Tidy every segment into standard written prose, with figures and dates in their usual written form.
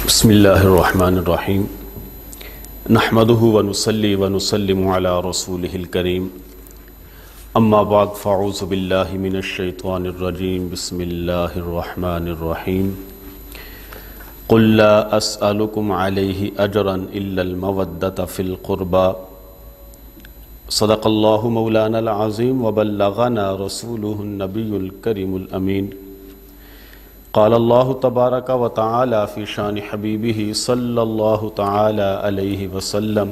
بسم اللہ الرحمن الرحیم نحمده ونصلی ونسلم علی رسولہ الکریم اما بعد فاعوذ باللہ من الشیطان الرجیم بسم اللہ الرحمن الرحیم قل لا اسألکم علیہ اجرا الا المودۃ فی القربى صدق اللہ مولانا العظیم وبلغنا رسولہ النبی الکریم الامین قال اللہ تبارک و تعالی فی شان حبیبہ صلی اللہ تعالی علیہ وسلم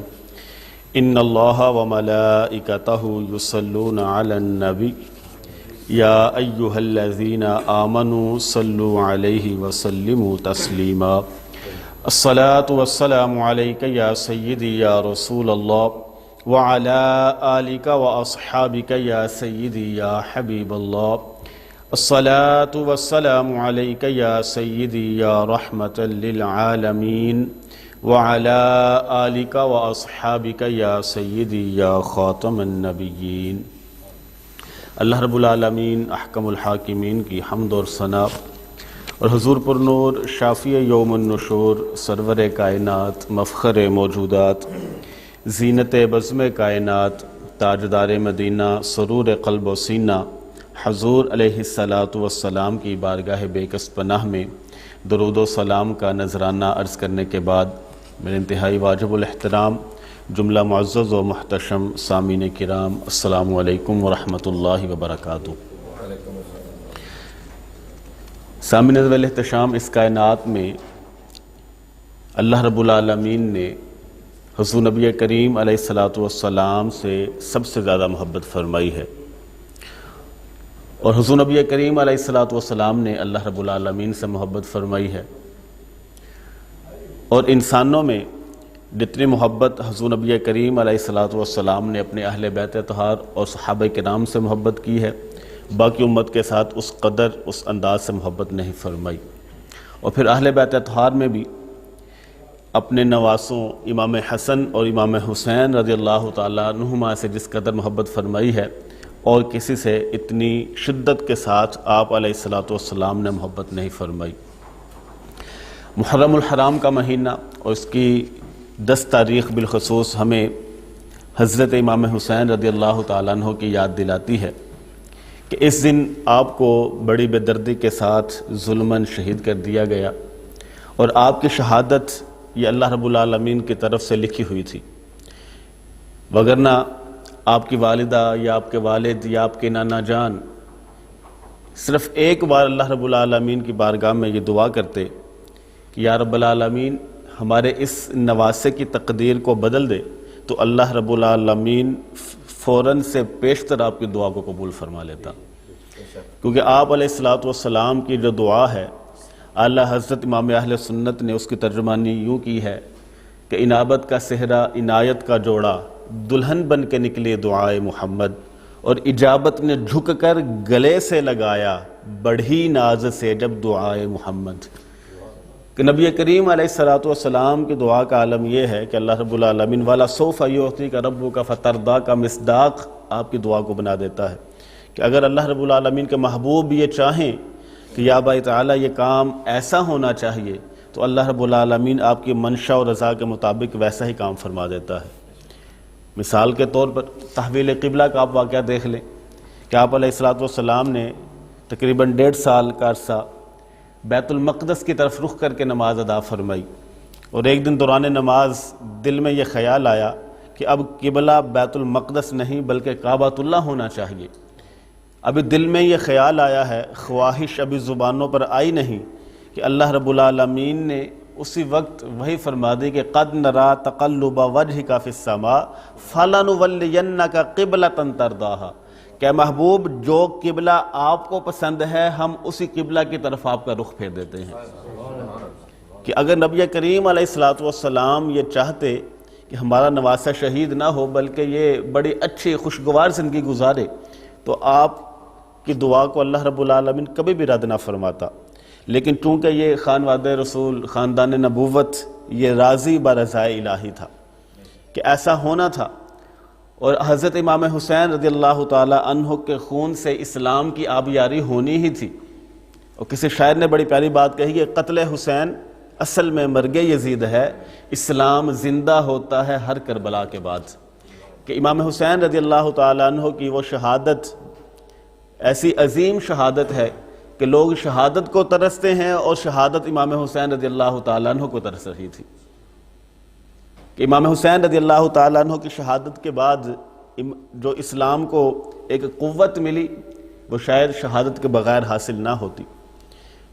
ان اللہ وملائکتہ یصلون علی النبی یا ایہا الذین آمنوا صلوا علیہ وسلموا تسلیما الصلاة والسلام علیک یا سیدی یا رسول اللہ وعلی آلک واصحابک یا سیدی یا حبیب اللہ الصلاة والسلام علیک یا سیدی یا رحمت للعالمین وعلى آلک واصحابک یا سیدی یا خاتم النبیین۔ اللہ رب العالمین احکم الحاکمین کی حمد اور ثنا اور حضور پر نور شافی یوم النشور سرور کائنات مفخر موجودات زینت بزم کائنات تاجدار مدینہ سرور قلب و سینہ حضور علیہ السلام کی بارگاہ بے کس پناہ میں درود و سلام کا نذرانہ عرض کرنے کے بعد میرے انتہائی واجب الاحترام جملہ معزز و محتشم سامعین کرام السلام علیکم ورحمۃ اللہ وبرکاتہ۔ سامعین ذوی الاحتشام، اس کائنات میں اللہ رب العالمین نے حضور نبی کریم علیہ السلام سے سب سے زیادہ محبت فرمائی ہے، اور حضور نبی کریم علیہ السلام نے اللہ رب العالمین سے محبت فرمائی ہے، اور انسانوں میں جتنی محبت حضور نبی کریم علیہ السلام نے اپنے اہل بیت اطہار اور صحابہ کرام سے محبت کی ہے، باقی امت کے ساتھ اس قدر اس انداز سے محبت نہیں فرمائی۔ اور پھر اہل بیت اطہار میں بھی اپنے نواسوں امام حسن اور امام حسین رضی اللہ تعالیٰ عنہما سے جس قدر محبت فرمائی ہے، اور کسی سے اتنی شدت کے ساتھ آپ علیہ السلام نے محبت نہیں فرمائی۔ محرم الحرام کا مہینہ اور اس کی 10 تاریخ بالخصوص ہمیں حضرت امام حسین رضی اللہ تعالیٰ عنہ کی یاد دلاتی ہے کہ اس دن آپ کو بڑی بے دردی کے ساتھ ظلماً شہید کر دیا گیا، اور آپ کی شہادت یہ اللہ رب العالمین کی طرف سے لکھی ہوئی تھی، وگرنہ آپ کی والدہ یا آپ کے والد یا آپ کے نانا جان صرف ایک بار اللہ رب العالمین کی بارگاہ میں یہ دعا کرتے کہ یا رب العالمین ہمارے اس نواسے کی تقدیر کو بدل دے، تو اللہ رب العالمین فوراً سے پیشتر آپ کی دعا کو قبول فرما لیتا، کیونکہ آپ علیہ السلام کی جو دعا ہے اعلیٰ حضرت امام اہل سنت نے اس کی ترجمانی یوں کی ہے کہ انابت کا صحرا عنایت کا جوڑا دلہن بن کے نکلے دعائے محمد، اور اجابت نے جھک کر گلے سے لگایا بڑھی ناز سے جب دعائے محمد۔ کہ نبی کریم علیہ السلام کی دعا کا عالم یہ ہے کہ اللہ رب العالمین والا سوف یعطیک ربک فترضی کا مصداق آپ کی دعا کو بنا دیتا ہے کہ اگر اللہ رب العالمین کے محبوب یہ چاہیں کہ یا بھائی تعالیٰ یہ کام ایسا ہونا چاہیے، تو اللہ رب العالمین آپ کی منشا و رضا کے مطابق ویسا ہی کام فرما دیتا ہے۔ مثال کے طور پر تحویل قبلہ کا آپ واقعہ دیکھ لیں کہ آپ علیہ السلام نے تقریباً 1.5 سال کا عرصہ بیت المقدس کی طرف رخ کر کے نماز ادا فرمائی، اور ایک دن دوران نماز دل میں یہ خیال آیا کہ اب قبلہ بیت المقدس نہیں بلکہ کعبۃ اللہ ہونا چاہیے۔ ابھی دل میں یہ خیال آیا ہے، خواہش ابھی زبانوں پر آئی نہیں کہ اللہ رب العالمین نے اسی وقت وہی فرما دی کہ قد نرا تقلب وجہک فی السماء فلنولینک قبلۃ ترضاھا، کہ محبوب جو قبلہ آپ کو پسند ہے ہم اسی قبلہ کی طرف آپ کا رخ پھیر دیتے ہیں۔ کہ اگر نبی کریم علیہ السلام یہ چاہتے کہ ہمارا نواسہ شہید نہ ہو بلکہ یہ بڑی اچھی خوشگوار زندگی گزارے، تو آپ کی دعا کو اللہ رب العالمین کبھی بھی رد نہ فرماتا، لیکن چونکہ یہ خانواد رسول خاندان نبوت یہ راضی برضائے الہی تھا کہ ایسا ہونا تھا، اور حضرت امام حسین رضی اللہ تعالی عنہ کے خون سے اسلام کی آبیاری ہونی ہی تھی، اور کسی شاعر نے بڑی پیاری بات کہی کہ قتل حسین اصل میں مرگ یزید ہے، اسلام زندہ ہوتا ہے ہر کربلا کے بعد، کہ امام حسین رضی اللہ تعالیٰ عنہ کی وہ شہادت ایسی عظیم شہادت ہے کہ لوگ شہادت کو ترستے ہیں، اور شہادت امام حسین رضی اللہ تعالیٰ عنہ کو ترس رہی تھی، کہ امام حسین رضی اللہ تعالیٰ عنہ کی شہادت کے بعد جو اسلام کو ایک قوت ملی وہ شاید شہادت کے بغیر حاصل نہ ہوتی۔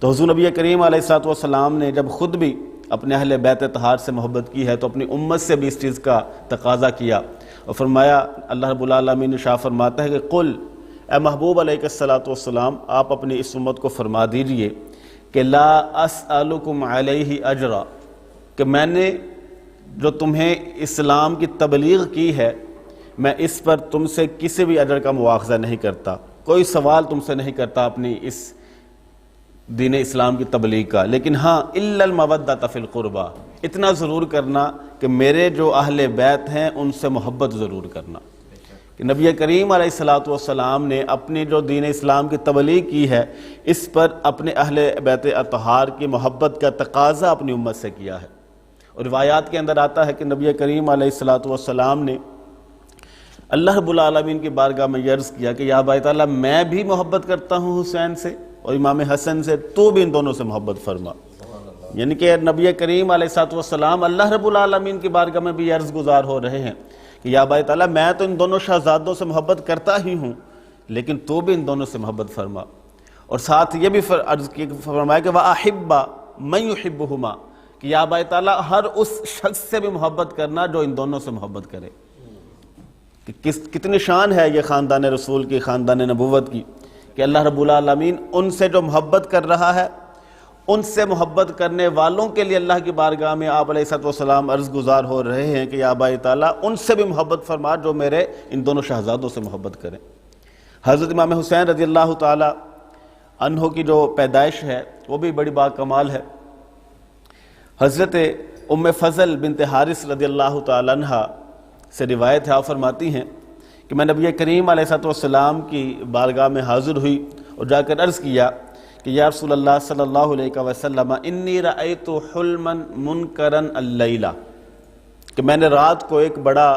تو حضور نبی کریم علیہ الصلوۃ والسلام نے جب خود بھی اپنے اہل بیت طہار سے محبت کی ہے تو اپنی امت سے بھی اس چیز کا تقاضا کیا، اور فرمایا، اللہ رب العالمین نے ارشاد فرماتا ہے کہ قل، اے محبوب علیہ الصلوۃ والسلام، آپ اپنی اس امت کو فرما دیجئے کہ لا اسألکم علیہ اجرا، کہ میں نے جو تمہیں اسلام کی تبلیغ کی ہے میں اس پر تم سے کسی بھی اجر کا مواخذہ نہیں کرتا، کوئی سوال تم سے نہیں کرتا اپنی اس دین اسلام کی تبلیغ کا، لیکن ہاں الا المودۃ فی القربہ، اتنا ضرور کرنا کہ میرے جو اہل بیت ہیں ان سے محبت ضرور کرنا۔ کہ نبی کریم علیہ الصلوۃ والسلام نے اپنی جو دین اسلام کی تبلیغ کی ہے اس پر اپنے اہل بیت اطہار کی محبت کا تقاضا اپنی امت سے کیا ہے۔ اور روایات کے اندر آتا ہے کہ نبی کریم علیہ الصلوۃ والسلام نے اللہ رب العالمین کی بارگاہ میں یہ عرض کیا کہ یا باری تعالیٰ، میں بھی محبت کرتا ہوں حسین سے اور امام حسن سے، تو بھی ان دونوں سے محبت فرما۔ یعنی کہ نبی کریم علیہ الصلوۃ والسلام اللہ رب العالمین کی بارگاہ میں بھی یہ عرض گزار ہو رہے ہیں کہ یا باری تعالیٰ، میں تو ان دونوں شہزادوں سے محبت کرتا ہی ہوں، لیکن تو بھی ان دونوں سے محبت فرما۔ اور ساتھ یہ بھی عرض کی فرمایا کہ وَأَحِبَّ مَن يُحِبُّهُمَا، کہ یا باری تعالیٰ ہر اس شخص سے بھی محبت کرنا جو ان دونوں سے محبت کرے۔ کہ کتنی شان ہے یہ خاندان رسول کی، خاندان نبوت کی، کہ اللہ رب العالمین ان سے جو محبت کر رہا ہے، ان سے محبت کرنے والوں کے لیے اللہ کی بارگاہ میں آپ علیہ الصلوۃ والسلام عرض گزار ہو رہے ہیں کہ یا باری تعالیٰ ان سے بھی محبت فرما جو میرے ان دونوں شہزادوں سے محبت کریں۔ حضرت امام حسین رضی اللہ تعالیٰ عنہ کی جو پیدائش ہے وہ بھی بڑی باکمال ہے۔ حضرت ام فضل بنت حارث رضی اللہ تعالیٰ عنہ سے روایت ہے، آپ فرماتی ہیں کہ میں نبی کریم علیہ الصلوۃ والسلام کی بارگاہ میں حاضر ہوئی اور جا کر عرض کیا کہ یا رسول اللہ صلی اللہ علیہ وسلم، انی رأیت حلما منکرا اللیلہ، کہ میں نے رات کو ایک بڑا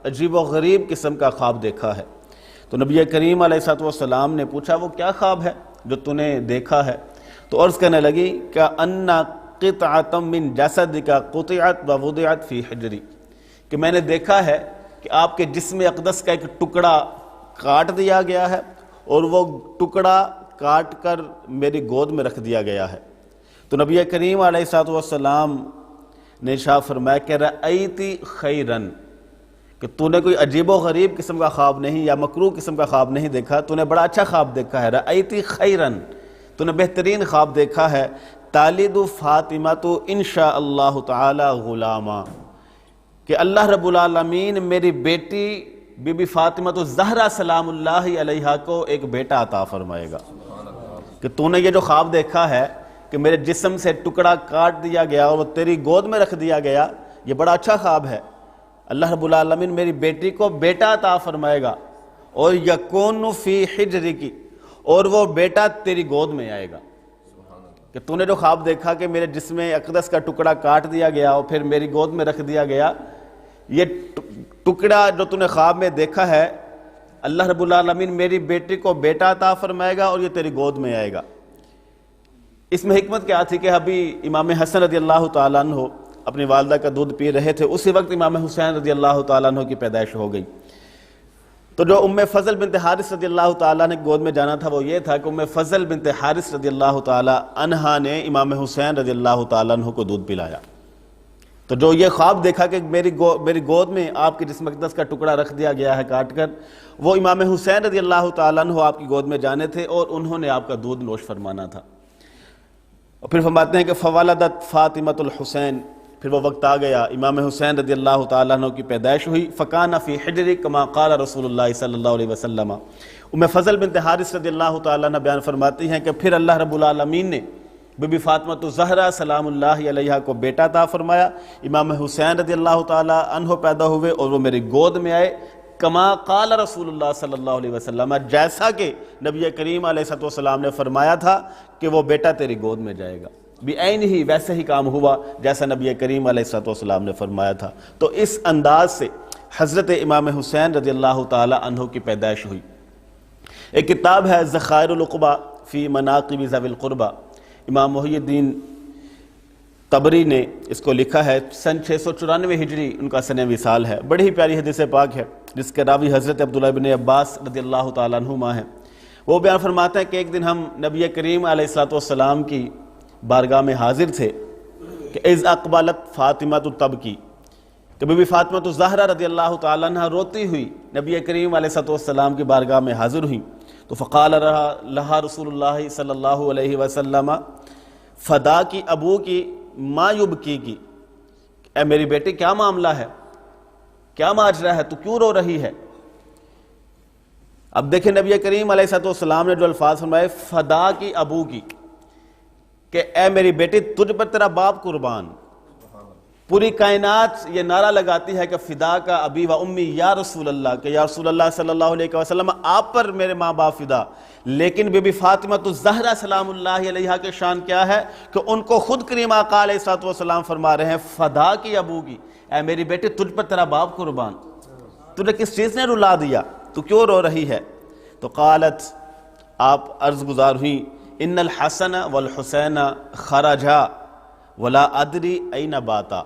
عجیب و غریب قسم کا خواب دیکھا ہے۔ تو نبی کریم علیہ الصلوۃ والسلام نے پوچھا وہ کیا خواب ہے جو تو نے دیکھا ہے؟ تو عرض کرنے لگی کہ ان قطعۃ من جسدک قطعت ووضعت فی حجری، کہ میں نے دیکھا ہے کہ آپ کے جسم اقدس کا ایک ٹکڑا کاٹ دیا گیا ہے اور وہ ٹکڑا کاٹ کر میری گود میں رکھ دیا گیا ہے۔ تو نبی کریم علیہ الصلوۃ والسلام نے ارشاد فرمایا کہ رأیتی خیرن، کہ تو نے کوئی عجیب و غریب قسم کا خواب نہیں یا مکروہ قسم کا خواب نہیں دیکھا، تو نے بڑا اچھا خواب دیکھا ہے۔ رأیتی خیرن، تو نے بہترین خواب دیکھا ہے۔ تالد فاطمہ انشاء اللہ تعالی غلاما، کہ اللہ رب العالمین میری بیٹی بی بی فاطمہ الزہرا سلام اللہ علیہا کو ایک بیٹا عطا فرمائے گا۔ کہ تو نے یہ جو خواب دیکھا ہے کہ میرے جسم سے ٹکڑا کاٹ دیا گیا اور وہ تیری گود میں رکھ دیا گیا، یہ بڑا اچھا خواب ہے۔ اللہ رب العالمین میری بیٹی کو بیٹا عطا فرمائے گا، اور یکون فی حجرکی، اور وہ بیٹا تیری گود میں آئے گا۔ کہ تو نے جو خواب دیکھا کہ میرے جسم اقدس کا ٹکڑا کاٹ دیا گیا اور پھر میری گود میں رکھ دیا گیا، یہ ٹکڑا جو تو نے خواب میں دیکھا ہے، اللہ رب العالمین میری بیٹی کو بیٹا عطا فرمائے گا اور یہ تیری گود میں آئے گا۔ اس میں حکمت کیا تھی کہ ابھی امام حسن رضی اللہ تعالیٰ عنہ اپنی والدہ کا دودھ پی رہے تھے، اسی وقت امام حسین رضی اللہ تعالیٰ عنہ کی پیدائش ہو گئی۔ تو جو ام فضل بنت حارث رضی اللہ تعالیٰ نے گود میں جانا تھا وہ یہ تھا کہ ام فضل بنت حارث رضی اللہ تعالیٰ عنہا نے امام حسین رضی اللہ تعالیٰ عنہ کو دودھ پلایا۔ تو جو یہ خواب دیکھا کہ میری گود میں آپ کے جسم اقدس کا ٹکڑا رکھ دیا گیا ہے کاٹ کر، وہ امام حسین رضی اللہ تعالیٰ عنہ آپ کی گود میں جانے تھے اور انہوں نے آپ کا دودھ نوش فرمانا تھا۔ اور پھر فرماتے ہیں کہ فولدت فاطمۃ الحسین، پھر وہ وقت آ گیا، امام حسین رضی اللہ تعالیٰ عنہ کی پیدائش ہوئی۔ فکان فی حجری کما قال رسول اللہ صلی اللہ علیہ وسلم۔ ام فضل بنت حارث رضی اللہ تعالیٰ عنہ بیان فرماتی ہیں کہ پھر اللہ رب العالمین نے بی بی فاطمہ الزہرا سلام اللہ علیہا کو بیٹا عطا فرمایا، امام حسین رضی اللہ تعالیٰ عنہ پیدا ہوئے اور وہ میری گود میں آئے، کما قال رسول اللہ صلی اللہ علیہ وسلم، جیسا کہ نبی کریم علیہ الصلوۃ والسلام نے فرمایا تھا کہ وہ بیٹا تیری گود میں جائے گا۔ بعین ہی ویسے ہی کام ہوا جیسا نبی کریم علیہ السلام نے فرمایا تھا۔ تو اس انداز سے حضرت امام حسین رضی اللہ تعالی عنہ کی پیدائش ہوئی۔ ایک کتاب ہے ذخائر العقبہ فی مناقب ذوی القربہ، امام محی الدین طبری نے اس کو لکھا ہے، سن 694 ہجری ان کا سن وصال ہے۔ بڑی ہی پیاری حدیث پاک ہے جس کے راوی حضرت عبداللہ بن عباس رضی اللہ تعالیٰ عنہما ہیں۔ وہ بیان فرماتے ہیں کہ ایک دن ہم نبی کریم علیہ السلام کی بارگاہ میں حاضر تھے کہ اذ اقبلت فاطمہ تبکی، کہ بی بی فاطمہ الزہرا رضی اللہ تعالیٰ عنہ روتی ہوئی نبی کریم علیہ السلام کی بارگاہ میں حاضر ہوئیں، تو فقال لہا رسول اللہ صلی اللہ علیہ وسلم فدا کی ابو کی ما یبکی کی، اے میری بیٹی کیا معاملہ ہے، کیا ماجرا ہے، تو کیوں رو رہی ہے؟ اب دیکھیں نبی کریم علیہ السلام نے جو الفاظ فرمائے فدا کی ابو کی، کہ اے میری بیٹی تجھ پر تیرا باپ قربان۔ پوری کائنات یہ نعرہ لگاتی ہے کہ فدا کا ابی و امی یا رسول اللہ، کہ یا رسول اللہ صلی اللہ علیہ وسلم آپ پر میرے ماں باپ فدا، لیکن بی بی فاطمہ الزہرا سلام اللہ علیہا کے شان کیا ہے کہ ان کو خود کریم آقا علیہ السلام فرما رہے ہیں فدا کی ابو کی، اے میری بیٹی تجھ پر تیرا باپ قربان، تجھے کس چیز نے رلا دیا، تو کیوں رو رہی ہے؟ تو قالت، آپ عرض گزار ہوئیں، ان الحسن والحسین خرجا ولا ادری این باتا،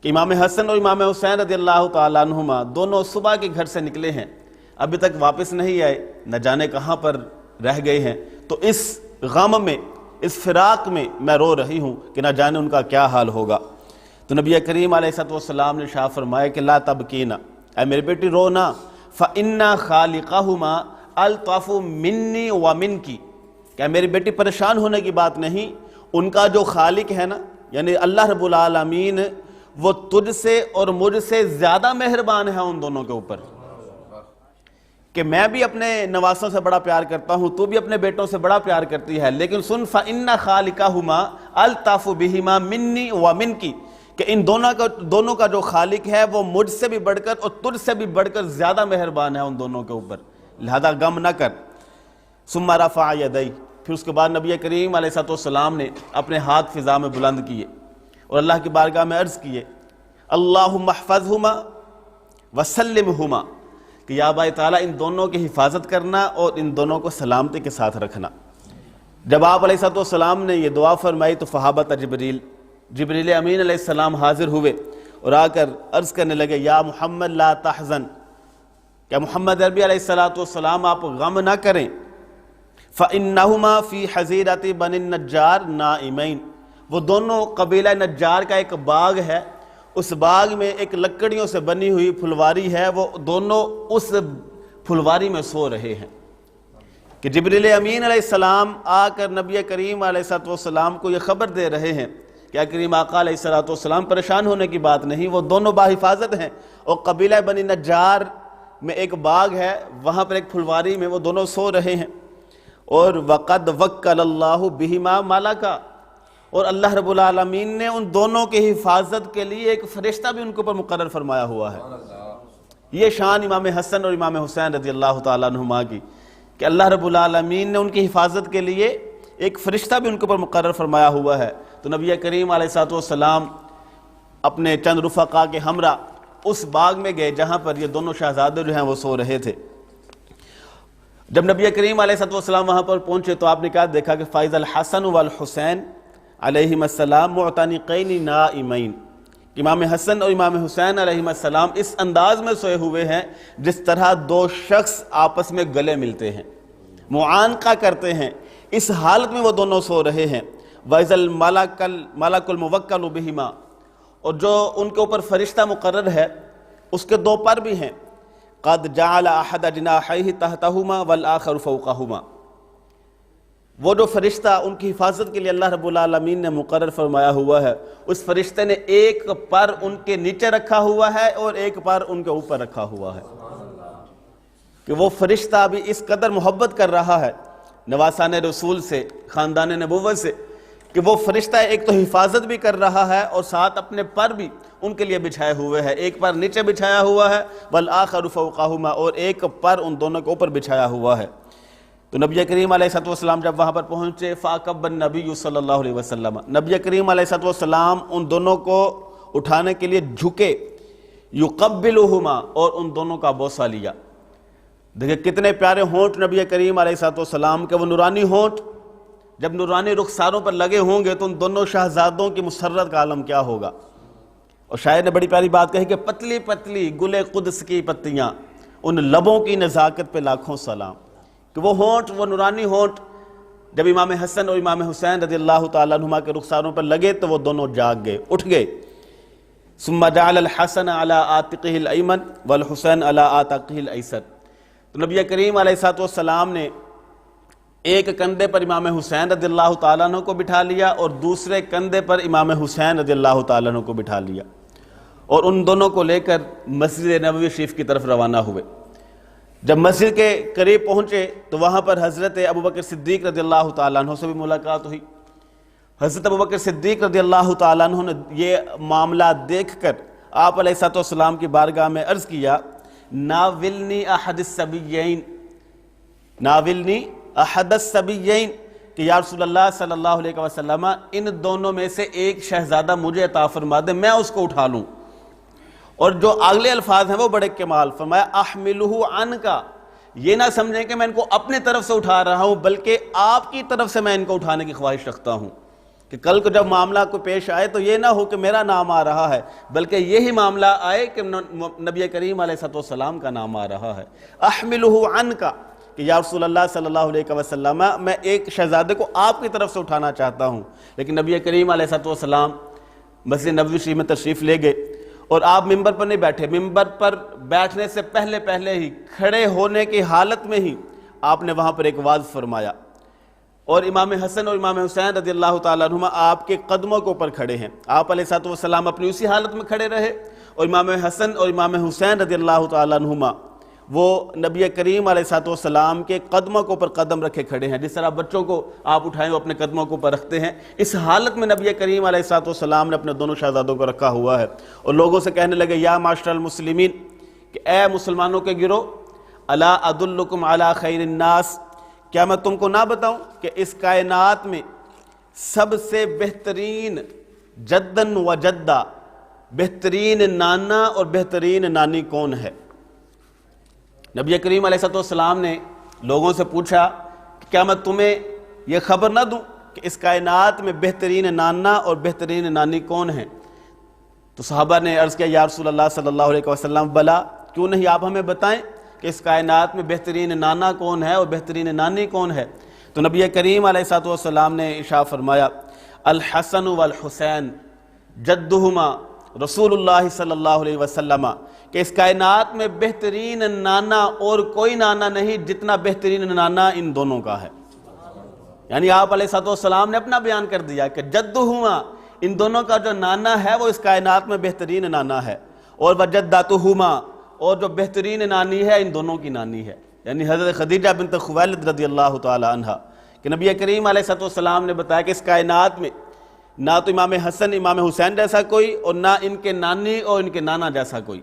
کہ امام حسن اور امام حسین رضی اللہ تعالیٰ عنہما دونوں صبح کے گھر سے نکلے ہیں، ابھی تک واپس نہیں آئے، نہ جانے کہاں پر رہ گئے ہیں، تو اس غم میں، اس فراق میں میں رو رہی ہوں کہ نہ جانے ان کا کیا حال ہوگا۔ تو نبی کریم علیہ السلام نے ارشاد فرمایا کہ لا تبکینا، اے میری بیٹی رو نہ، فإن خالقہما الطف منی ومنکی، کہ میری بیٹی پریشان ہونے کی بات نہیں، ان کا جو خالق ہے نا، یعنی اللہ رب العالمین، وہ تجھ سے اور مجھ سے زیادہ مہربان ہے ان دونوں کے اوپر، کہ میں بھی اپنے نواسوں سے بڑا پیار کرتا ہوں، تو بھی اپنے بیٹوں سے بڑا پیار کرتی ہے، لیکن سن فإن خالقہما الطف بہما منی ومنکی، کہ ان دونوں کا جو خالق ہے وہ مجھ سے بھی بڑھ کر اور تجھ سے بھی بڑھ کر زیادہ مہربان ہے ان دونوں کے اوپر، لہذا غم نہ کر۔ ثم رفع یدیہ، پھر اس کے بعد نبی کریم علیہ السلام نے اپنے ہاتھ فضا میں بلند کیے اور اللہ کی بارگاہ میں عرض کیے، اللہم احفظہما وسلمہما، کہ یا بھائی تعالیٰ ان دونوں کی حفاظت کرنا اور ان دونوں کو سلامتی کے ساتھ رکھنا۔ جب آپ علیہ السلام نے یہ دعا فرمائی تو فہابت جبریل امین علیہ السلام حاضر ہوئے اور آ کر عرض کرنے لگے، یا محمد لا تحزن، کہ محمد عربی علیہ السلام آپ غم نہ کریں، فَإِنَّهُمَا فِي حَزِيرَةِ بَنِ النَّجَّارِ نَائِمَيْن، وہ دونوں قبیلہ نجار کا ایک باغ ہے، اس باغ میں ایک لکڑیوں سے بنی ہوئی پھلواری ہے، وہ دونوں اس پھلواری میں سو رہے ہیں۔ کہ جبریل امین علیہ السلام آ کر نبی کریم علیہ السلام کو یہ خبر دے رہے ہیں کہ کریم آقا علیہ السلام پریشان ہونے کی بات نہیں، وہ دونوں باحفاظت ہیں، اور قبیلہ بنی نجار میں ایک باغ ہے، وہاں پر ایک پھلواری میں وہ دونوں سو رہے ہیں، اور وَقَدْ وَكَّلَ اللَّهُ بِهِمَا مَلَكًا، اور اللہ رب العالمین نے ان دونوں کی حفاظت کے لیے ایک فرشتہ بھی ان کے اوپر مقرر فرمایا ہوا ہے۔ یہ شان امام حسن اور امام حسین رضی اللہ تعالیٰ عنہما کی، کہ اللہ رب العالمین نے ان کی حفاظت کے لیے ایک فرشتہ بھی ان کے اوپر مقرر فرمایا ہوا ہے۔ تو نبی کریم علیہ السلام اپنے چند رفقا کے ہمراہ اس باغ میں گئے جہاں پر یہ دونوں شہزادے جو ہیں وہ سو رہے تھے۔ جب نبی کریم علیہ السلام وہاں پر پہنچے تو آپ نے کیا دیکھا کہ فَإِذَا الْحَسَنُ وَالْحُسَيْنُ علیہم السلام مُعْتَنِقَيْنِ نَائِمَيْنِ، امام حسن اور امام حسین علیہم السلام اس انداز میں سوئے ہوئے ہیں جس طرح دو شخص آپس میں گلے ملتے ہیں، معانقہ کرتے ہیں، اس حالت میں وہ دونوں سو رہے ہیں۔ وَإِذَا الْمَلَكُ الْمُوَكَّلُ بِهِمَا، اور جو ان کے اوپر فرشتہ مقرر ہے اس کے دو پر بھی ہیں، قَدْ جَعَلَ أَحَدَ جِنَاحَيْهِ تَحْتَهُمَا وَالْآخَرُ فَوْقَهُمَا، وہ جو فرشتہ ان کی حفاظت کے لیے اللہ رب العالمین نے مقرر فرمایا ہوا ہے، اس فرشتے نے ایک پر ان کے نیچے رکھا ہوا ہے اور ایک پر ان کے اوپر رکھا ہوا ہے، کہ وہ فرشتہ بھی اس قدر محبت کر رہا ہے نواسان رسول سے، خاندان نبوت سے، کہ وہ فرشتہ ایک تو حفاظت بھی کر رہا ہے اور ساتھ اپنے پر بھی ان کے لیے بچھائے ہوئے ہیں، ایک پر نیچے بچھایا ہوا ہے، والآخر فوقہما، اور ایک پر ان دونوں کے اوپر بچھایا ہوا ہے۔ تو نبی کریم علیہ السلام جب وہاں پر پہنچے فَأَكَبَّ النَّبِيُّ صلی اللہ علیہ وسلم، نبی کریم علیہ السلام ان دونوں کو اٹھانے کے لیے جھکے، يُقَبِّلُهُمَا، اور ان دونوں کا بوسہ لیا۔ دیکھیں کتنے پیارے ہونٹ نبی کریم علیہ السلام کے، وہ نورانی ہونٹ جب نورانی رخساروں پر لگے ہوں گے تو ان دونوں شہزادوں کی مسرت کا عالم کیا ہوگا۔ اور شاعر نے بڑی پیاری بات کہی کہ پتلی پتلی گل قدس کی پتیاں، ان لبوں کی نزاکت پہ لاکھوں سلام، کہ وہ ہونٹ، وہ نورانی ہونٹ جب امام حسن اور امام حسین رضی اللہ تعالیٰ عنہما کے رخساروں پر لگے تو وہ دونوں جاگ گئے، اٹھ گئے۔ ثم جعل الحسن على عاتقه الایمن والحسین على عاتقه الایسر، تو نبی کریم علیہ السلام نے ایک کندھے پر امام حسین رضی اللہ تعالیٰ عنہ کو بٹھا لیا اور دوسرے کندھے پر امام حسین رضی اللہ تعالیٰ عنہ کو بٹھا لیا، اور ان دونوں کو لے کر مسجد نبوی شریف کی طرف روانہ ہوئے۔ جب مسجد کے قریب پہنچے تو وہاں پر حضرت ابوبکر صدیق رضی اللہ تعالیٰ عنہ سے بھی ملاقات ہوئی۔ حضرت ابوبکر صدیق رضی اللہ تعالیٰ عنہ نے یہ معاملہ دیکھ کر آپ علیہ السلام کی بارگاہ میں عرض کیا، ناولنی احد السبیین، ناولنی احد السبیین، کہ یا رسول اللہ صلی اللہ علیہ وسلم ان دونوں میں سے ایک شہزادہ مجھے عطا فرما دے، میں اس کو اٹھا لوں۔ اور جو اگلے الفاظ ہیں وہ بڑے کمال، فرمایا احملہ عنکا، یہ نہ سمجھیں کہ میں ان کو اپنی طرف سے اٹھا رہا ہوں بلکہ آپ کی طرف سے میں ان کو اٹھانے کی خواہش رکھتا ہوں، کہ کل کو جب معاملہ کو پیش آئے تو یہ نہ ہو کہ میرا نام آ رہا ہے بلکہ یہی معاملہ آئے کہ نبی کریم علیہ السلام کا نام آ رہا ہے۔ احملہ عنکا، کہ یا رسول اللہ صلی اللہ علیہ وسلم میں ایک شہزادے کو آپ کی طرف سے اٹھانا چاہتا ہوں، لیکن نبی کریم علیہ السلام مسجد نبوی شریف میں تشریف لے گئے اور آپ ممبر پر نہیں بیٹھے، ممبر پر بیٹھنے سے پہلے ہی کھڑے ہونے کی حالت میں ہی آپ نے وہاں پر ایک وعظ فرمایا، اور امام حسن اور امام حسین رضی اللہ تعالیٰ عنہما آپ کے قدموں کے اوپر کھڑے ہیں۔ آپ علیہ السلام اپنی اسی حالت میں کھڑے رہے اور امام حسن اور امام حسین رضی اللہ تعالیٰ عنہما وہ نبی کریم علیہ السلام کے قدموں کے اوپر قدم رکھے کھڑے ہیں، جس طرح بچوں کو آپ اٹھائیں وہ اپنے قدموں کے اوپر رکھتے ہیں، اس حالت میں نبی کریم علیہ السلام نے اپنے دونوں شہزادوں کو رکھا ہوا ہے، اور لوگوں سے کہنے لگے یا معاشر المسلمین، کہ اے مسلمانوں کے گروہ، الا ادلکم علی خیر الناس، کیا میں تم کو نہ بتاؤں کہ اس کائنات میں سب سے بہترین جدن و جدہ، بہترین نانا اور بہترین نانی کون ہے؟ نبی کریم علیہ السلام نے لوگوں سے پوچھا کہ کیا میں تمہیں یہ خبر نہ دوں کہ اس کائنات میں بہترین نانا اور بہترین نانی کون ہیں؟ تو صحابہ نے عرض کیا یا رسول اللہ صلی اللہ علیہ وسلم بلا، کیوں نہیں آپ ہمیں بتائیں کہ اس کائنات میں بہترین نانا کون ہے اور بہترین نانی کون ہے؟ تو نبی کریم علیہ السلام نے ارشاد فرمایا الحسن والحسین جدہما رسول اللہ صلی اللہ علیہ وسلم، کہ اس کائنات میں بہترین نانا اور کوئی نانا نہیں جتنا بہترین نانا ان دونوں کا ہے۔ یعنی آپ علیہ السلام نے اپنا بیان کر دیا کہ جدہما، ان دونوں کا جو نانا ہے وہ اس کائنات میں بہترین نانا ہے، اور وجدتہما، اور جو بہترین نانی ہے ان دونوں کی نانی ہے، یعنی حضرت خدیجہ بنت خویلد رضی اللہ تعالی عنہ، کہ نبی کریم علیہ السلام نے بتایا کہ اس کائنات میں نہ تو امام حسن امام حسین جیسا کوئی اور نہ ان کے نانی اور ان کے نانا جیسا کوئی۔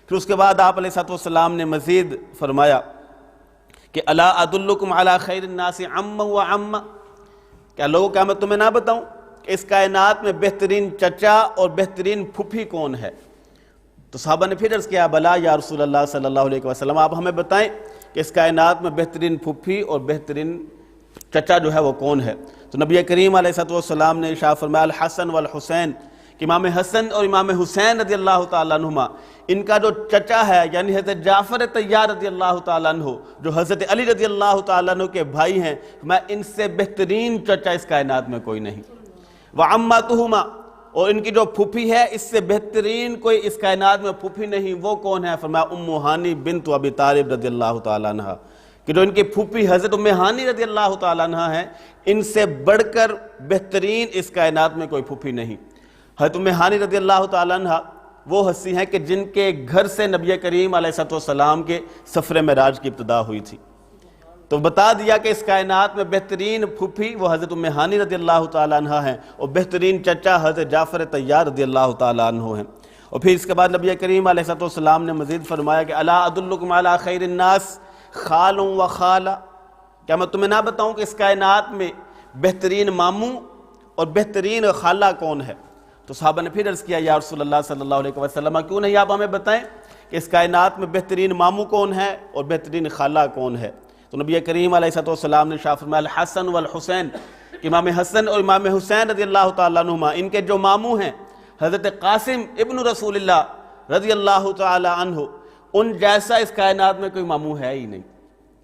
پھر اس کے بعد آپ علیہ السلام نے مزید فرمایا کہ الا ادلکم علی خیر الناس عما و عما، کیا لوگوں کیا میں تمہیں نہ بتاؤں کہ اس کائنات میں بہترین چچا اور بہترین پھوپھی کون ہے؟ تو صحابہ نے پھر عرض کیا بلا یا رسول اللہ صلی اللہ علیہ وسلم، آپ ہمیں بتائیں کہ اس کائنات میں بہترین پھوپھی اور بہترین چچا جو ہے وہ کون ہے؟ تو نبی کریم علیہ السلام نے ارشاد فرمایا الحسن والحسین، کہ امام حسن اور امام حسین رضی اللہ تعالیٰ عنہما ان کا جو چچا ہے یعنی حضرت جعفر طیار رضی اللہ تعالیٰ عنہ جو حضرت علی رضی اللہ تعالیٰ عنہ کے بھائی ہیں، میں ان سے بہترین چچا اس کائنات میں کوئی نہیں۔ وعماتہما، اور ان کی جو پھوپھی ہے اس سے بہترین کوئی اس کائنات میں پھوپھی نہیں، وہ کون ہے؟ فرمایا ام ہانی بنت ابی طالب رضی اللہ تعالیٰ عنہ، کہ جو ان کی پھوپھی حضرت ام ہانی رضی اللہ تعالیٰ عنہ ہیں، ان سے بڑھ کر بہترین اس کائنات میں کوئی پھوپھی نہیں۔ حضرت ام ہانی رضی اللہ تعالیٰ عنہ وہ ہستی ہیں کہ جن کے گھر سے نبی کریم علیہ السلام کے سفر معراج کی ابتدا ہوئی تھی، تو بتا دیا کہ اس کائنات میں بہترین پھوپھی وہ حضرت ام ہانی رضی اللہ تعالیٰ عنہ ہیں، اور بہترین چچا حضرت جعفر طیار رضی اللہ تعالیٰ عنہ ہیں۔ اور پھر اس کے بعد نبی کریم علیہ السلام نے مزید فرمایا کہ الا ادلکم علی خیر الناس خال و خالہ، کیا میں تمہیں نہ بتاؤں کہ اس کائنات میں بہترین ماموں اور بہترین خالہ کون ہے؟ تو صحابہ نے پھر عرض کیا یا رسول اللہ صلی اللہ علیہ وسلم کیوں نہیں آپ ہمیں بتائیں کہ اس کائنات میں بہترین ماموں کون ہے اور بہترین خالہ کون ہے؟ تو نبی کریم علیہ السلام نے ارشاد فرمایا الحسن والحسین، امام حسن اور امام حسین رضی اللہ تعالیٰ عنہما ان کے جو ماموں ہیں حضرت قاسم ابن رسول اللہ رضی اللہ تعالیٰ عنہ، ان جیسا اس کائنات میں کوئی ماموں ہے ہی نہیں۔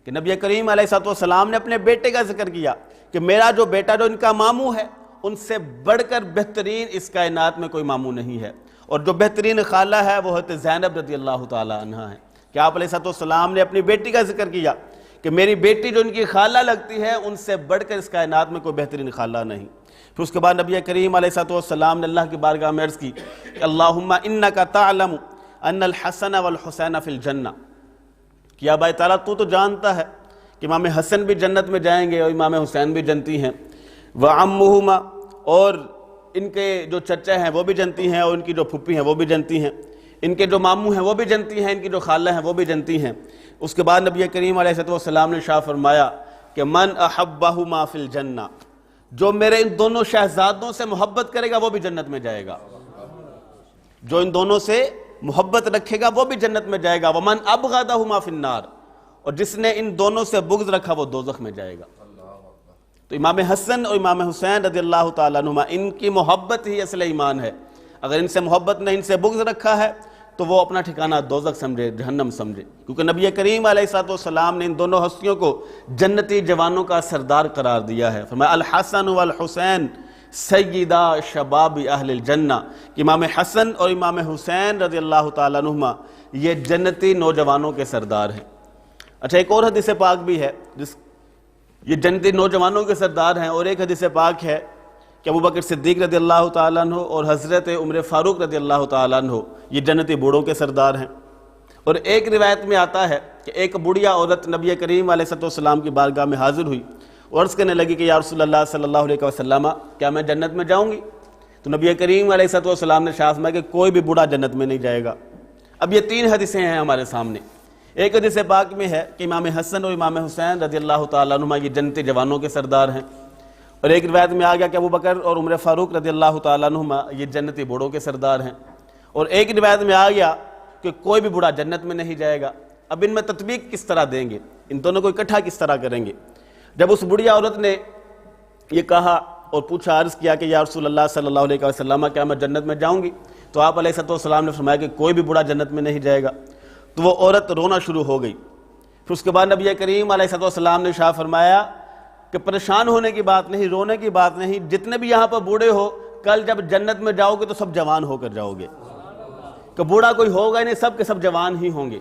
کہ نبی کریم علیہ السلام نے اپنے بیٹے کا ذکر کیا کہ میرا جو بیٹا جو ان کا ماموں ہے ان سے بڑھ کر بہترین اس کائنات میں کوئی ماموں نہیں ہے، اور جو بہترین خالہ ہے وہ حضرت زینب رضی اللہ تعالیٰ عنہا ہے۔ کہ آپ علیہ السلام نے اپنی بیٹی کا ذکر کیا کہ میری بیٹی جو ان کی خالہ لگتی ہے ان سے بڑھ کر اس کائنات میں کوئی بہترین خالہ نہیں۔ پھر اس کے بعد نبی کریم علیہ السلام نے اللہ کی بارگاہ میں عرض کی کہ اللہم انک تعلم ان الحسن والحسین فی الجنہ، کہ بھائی تعالیٰ تو جانتا ہے کہ امام حسن بھی جنت میں جائیں گے اور امام حسین بھی جنتی ہیں، وعمہما، اور ان کے جو چچا ہیں وہ بھی جنتی ہیں، اور ان کی جو پھپھی ہیں وہ بھی جنتی ہیں، ان کے جو ماموں ہیں وہ بھی جنتی ہیں، ان کی جو خالہ ہیں وہ بھی جنتی ہیں۔ اس کے بعد نبی کریم علیہ السلام نے ارشاد فرمایا کہ من احبہما فی الجنہ، جو میرے ان دونوں شہزادوں سے محبت کرے گا وہ بھی جنت میں جائے گا، جو ان دونوں سے محبت رکھے گا وہ بھی جنت میں جائے گا، ومن ابغضہما فی النار، اور جس نے ان دونوں سے بغض رکھا وہ دوزخ میں جائے گا۔ تو امام حسن اور امام حسین رضی اللہ تعالیٰ عنہما ان کی محبت ہی اصل ایمان ہے۔ اگر ان سے محبت نے ان سے بغض رکھا ہے تو وہ اپنا ٹھکانہ دوزخ سمجھے، جہنم سمجھے، کیونکہ نبی کریم علیہ السلام نے ان دونوں ہستیوں کو جنتی جوانوں کا سردار قرار دیا ہے۔ فرمایا الحسن والحسین سیدہ شباب اہل الجنہ، کہ امام حسن اور امام حسین رضی اللہ تعالیٰ عنہما یہ جنتی نوجوانوں کے سردار ہیں۔ اچھا، ایک اور حدیث پاک بھی ہے یہ جنتی نوجوانوں کے سردار ہیں، اور ایک حدیث پاک ہے کہ ابوبکر صدیق رضی اللہ تعالیٰ عنہ اور حضرت عمر فاروق رضی اللہ تعالیٰ عنہ یہ جنتی بوڑھوں کے سردار ہیں۔ اور ایک روایت میں آتا ہے کہ ایک بڑھیا عورت نبی کریم علیہ السلام کی بارگاہ میں حاضر ہوئی اور عرض کرنے لگی کہ یا رسول اللہ صلی اللہ علیہ وسلم کیا میں جنت میں جاؤں گی؟ تو نبی کریم علیہ السلام نے ارشاد فرمایا کہ کوئی بھی بوڑھا جنت میں نہیں جائے گا۔ اب یہ تین حدیثیں ہیں ہمارے سامنے۔ ایک حدیث پاک میں ہے کہ امام حسن اور امام حسین رضی اللہ تعالیٰ عنہما یہ جنتی جوانوں کے سردار ہیں، اور ایک روایت میں آ گیا کہ ابوبکر اور عمر فاروق رضی اللہ تعالیٰ عنہما یہ جنتی بوڑھوں کے سردار ہیں، اور ایک روایت میں آ گیا کہ کوئی بھی بوڑھا جنت میں نہیں جائے گا۔ اب ان میں تطبیق کس طرح دیں گے، ان دونوں کو اکٹھا کس طرح کریں گے؟ جب اس بڑھیا عورت نے یہ کہا اور پوچھا، عرض کیا کہ یا رسول اللہ صلی اللہ علیہ وسلم کیا میں جنت میں جاؤں گی؟ تو آپ علیہ السلام نے فرمایا کہ کوئی بھی بوڑھا جنت میں نہیں جائے گا۔ تو وہ عورت رونا شروع ہو گئی۔ پھر اس کے بعد نبی کریم علیہ السلام نے ارشاد فرمایا کہ پریشان ہونے کی بات نہیں، رونے کی بات نہیں، جتنے بھی یہاں پر بوڑھے ہو کل جب جنت میں جاؤ گے تو سب جوان ہو کر جاؤ گے، کہ بوڑھا کوئی ہوگا ہی نہیں، سب کے سب جوان ہی ہوں گے۔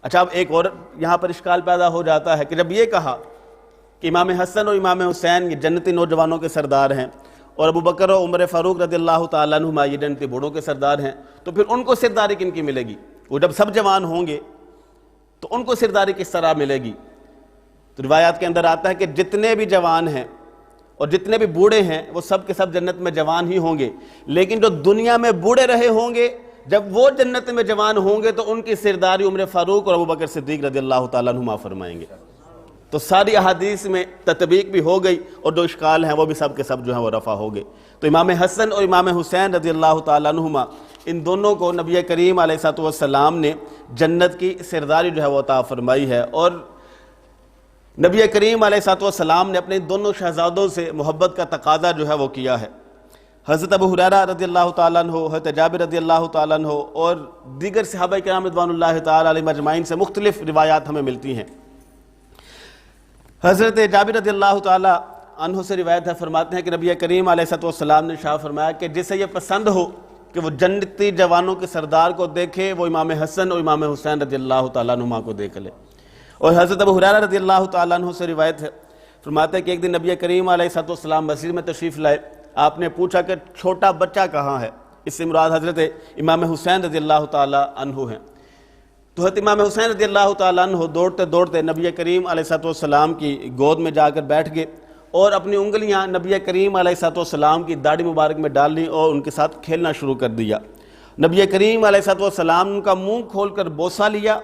اچھا، اب ایک اور یہاں پر اشکال پیدا ہو جاتا ہے کہ جب یہ کہا کہ امام حسن اور امام حسین یہ جنتی نوجوانوں کے سردار ہیں اور ابوبکر اور عمر فاروق رضی اللہ تعالیٰ عنہما یہ جنتی بوڑھوں کے سردار ہیں، تو پھر ان کو سرداری کن کی ملے گی؟ وہ جب سب جوان ہوں گے تو ان کو سرداری کس طرح ملے گی؟ تو روایات کے اندر آتا ہے کہ جتنے بھی جوان ہیں اور جتنے بھی بوڑھے ہیں وہ سب کے سب جنت میں جوان ہی ہوں گے، لیکن جو دنیا میں بوڑھے رہے ہوں گے جب وہ جنت میں جوان ہوں گے تو ان کی سرداری عمر فاروق اور ابوبکر صدیق رضی اللہ تعالیٰ عنہما فرمائیں گے۔ تو ساری احادیث میں تطبیق بھی ہو گئی اور جو اشکال ہیں وہ بھی سب کے سب جو ہیں وہ رفع ہو گئے۔ تو امام حسن اور امام حسین رضی اللہ تعالیٰ عنہما ان دونوں کو نبی کریم علیہ السلام نے جنت کی سرداری جو ہے وہ عطا فرمائی ہے، اور نبی کریم علیہ السلام نے اپنے دونوں شہزادوں سے محبت کا تقاضا جو ہے وہ کیا ہے۔ حضرت ابو ہریرہ رضی اللہ تعالیٰ عنہ، حضرت جابر رضی اللہ تعالیٰ عنہ اور دیگر صحابہ کرام رضوان اللہ تعالیٰ علیہم اجمعین سے مختلف روایات ہمیں ملتی ہیں۔ حضرت جابر رضی اللہ تعالیٰ عنہ سے روایت ہے، فرماتے ہیں کہ نبی کریم علیہ السلام نے ارشاد فرمایا کہ جسے یہ پسند ہو کہ وہ جنتی جوانوں کے سردار کو دیکھے وہ امام حسن اور امام حسین رضی اللہ تعالیٰ عنہما کو دیکھ لے۔ اور حضرت ابو ہریرہ رضی اللہ تعالیٰ عنہ سے روایت ہے، فرماتے ہیں کہ ایک دن نبی کریم علیہ السلام مسجد میں تشریف لائے، آپ نے پوچھا کہ چھوٹا بچہ کہاں ہے؟ اس سے مراد حضرت امام حسین رضی اللہ تعالیٰ عنہ ہیں۔ تو حضرت امام حسین رضی اللہ تعالیٰ عنہ دوڑتے دوڑتے نبی کریم علیہ السلام کی گود میں جا کر بیٹھ گئے اور اپنی انگلیاں نبی کریم علیہ السلام کی داڑھی مبارک میں ڈال لیں اور ان کے ساتھ کھیلنا شروع کر دیا۔ نبی کریم علیہ السلام کا منہ کھول کر بوسہ لیا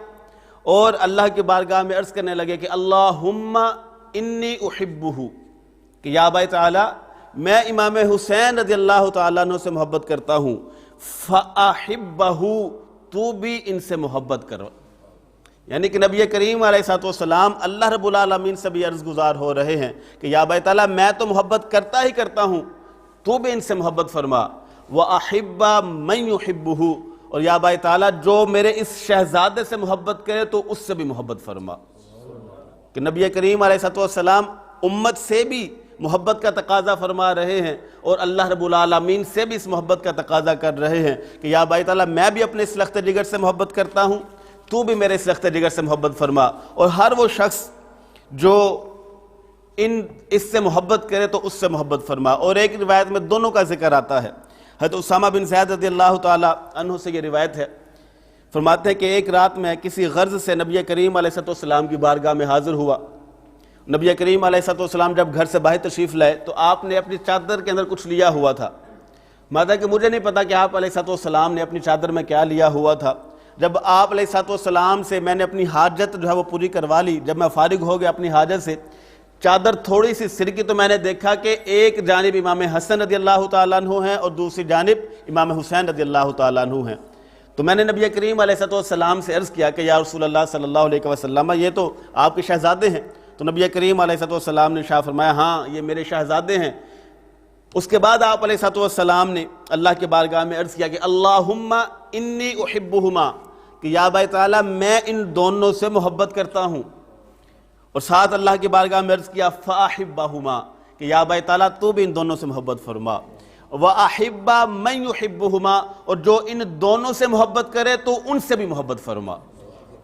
اور اللہ کی بارگاہ میں عرض کرنے لگے کہ اللہم انی احبہ کہ یا باری تعالی میں امام حسین رضی اللہ تعالیٰ عنہ سے محبت کرتا ہوں، فَأَحِبَّهُ تو بھی ان سے محبت کرو۔ یعنی کہ نبی کریم علیہ السلام اللہ رب العالمین سے بھی عرض گزار ہو رہے ہیں کہ یا باری تعالیٰ میں تو محبت کرتا ہی کرتا ہوں، تو بھی ان سے محبت فرما، وَأَحِبَّ مَن يُحِبُّهُ اور یا باری تعالیٰ جو میرے اس شہزادے سے محبت کرے تو اس سے بھی محبت فرما۔ کہ نبی کریم علیہ السلام امت سے بھی محبت کا تقاضا فرما رہے ہیں اور اللہ رب العالمین سے بھی اس محبت کا تقاضا کر رہے ہیں کہ یا باری تعالیٰ میں بھی اپنے اس لخت جگر سے محبت کرتا ہوں، تو بھی میرے اس لخت جگر سے محبت فرما، اور ہر وہ شخص جو اس سے محبت کرے تو اس سے محبت فرما۔ اور ایک روایت میں دونوں کا ذکر آتا ہے، حضرت اسامہ بن زید رضی اللہ تعالیٰ عنہ سے یہ روایت ہے، فرماتے ہیں کہ ایک رات میں کسی غرض سے نبی کریم علیہ السلام کی بارگاہ میں حاضر ہوا۔ نبی کریم علیہ السلام جب گھر سے باہر تشریف لائے تو آپ نے اپنی چادر کے اندر کچھ لیا ہوا تھا۔ ماتا کہ مجھے نہیں پتا کہ آپ علیہ السلام نے اپنی چادر میں کیا لیا ہوا تھا۔ جب آپ علیہ السلام سے میں نے اپنی حاجت جو ہے وہ پوری کروا لی، جب میں فارغ ہو گیا اپنی حاجت سے، چادر تھوڑی سی سرکی تو میں نے دیکھا کہ ایک جانب امام حسن رضی اللہ تعالیٰ عنہ ہیں اور دوسری جانب امام حسین رضی اللہ تعالیٰ عنہ ہیں۔ تو میں نے نبی کریم علیہ السلام سے عرض کیا کہ یا رسول اللہ صلی اللہ علیہ وسلم یہ تو آپ کے شہزادے ہیں۔ تو نبی کریم علیہ السلام نے ارشاد فرمایا ہاں یہ میرے شہزادے ہیں۔ اس کے بعد آپ علیہ السلام نے اللہ کے بارگاہ میں عرض کیا کہ اللہم انی احبہما کہ یا باری تعالیٰ میں ان دونوں سے محبت کرتا ہوں، اور ساتھ اللہ کی بارگاہ میں عرض کیا فاحبہما کہ یا باری تعالیٰ تو بھی ان دونوں سے محبت فرما، وَأَحِبَّ مَن يُحِبُّهُمَا اور جو ان دونوں سے محبت کرے تو ان سے بھی محبت فرما۔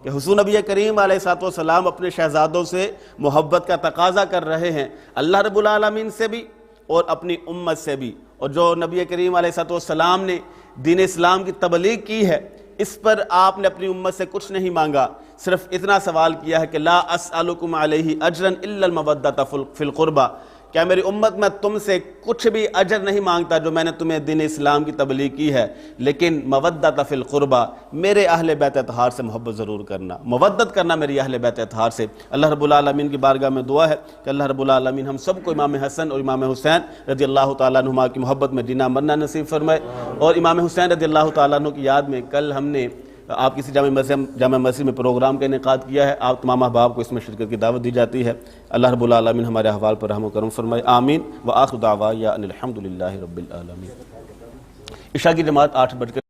کہ حضور نبی کریم علیہ السلام اپنے شہزادوں سے محبت کا تقاضا کر رہے ہیں، اللہ رب العالمین سے بھی اور اپنی امت سے بھی۔ اور جو نبی کریم علیہ السلام نے دین اسلام کی تبلیغ کی ہے، اس پر آپ نے اپنی امت سے کچھ نہیں مانگا، صرف اتنا سوال کیا ہے کہ لا اسألکم علیہ اجرا الا المودۃ فی القربہ، کیا میری امت میں تم سے کچھ بھی اجر نہیں مانگتا جو میں نے تمہیں دین اسلام کی تبلیغ کی ہے، لیکن مودۃ فی القربہ میرے اہل بیت اطہار سے محبت ضرور کرنا، مودت کرنا میری اہل بیت اطہار سے۔ اللہ رب العالمین کی بارگاہ میں دعا ہے کہ اللہ رب العالمین ہم سب کو امام حسن اور امام حسین رضی اللہ تعالیٰ عنہما کی محبت میں جینا مرنا نصیب فرمائے۔ اور امام حسین رضی اللہ تعالیٰ عنہ کی یاد میں کل ہم نے آپ کسی جامع مسجد میں پروگرام کا انعقاد کیا ہے، آپ تمام احباب کو اس میں شرکت کی دعوت دی جاتی ہے۔ اللہ رب العالمین ہمارے احوال پر رحم و کرم فرمائے، آمین۔ وآخر دعوانا ان الحمد للہ رب العالمین۔ عشاء کی جماعت 8 بج کر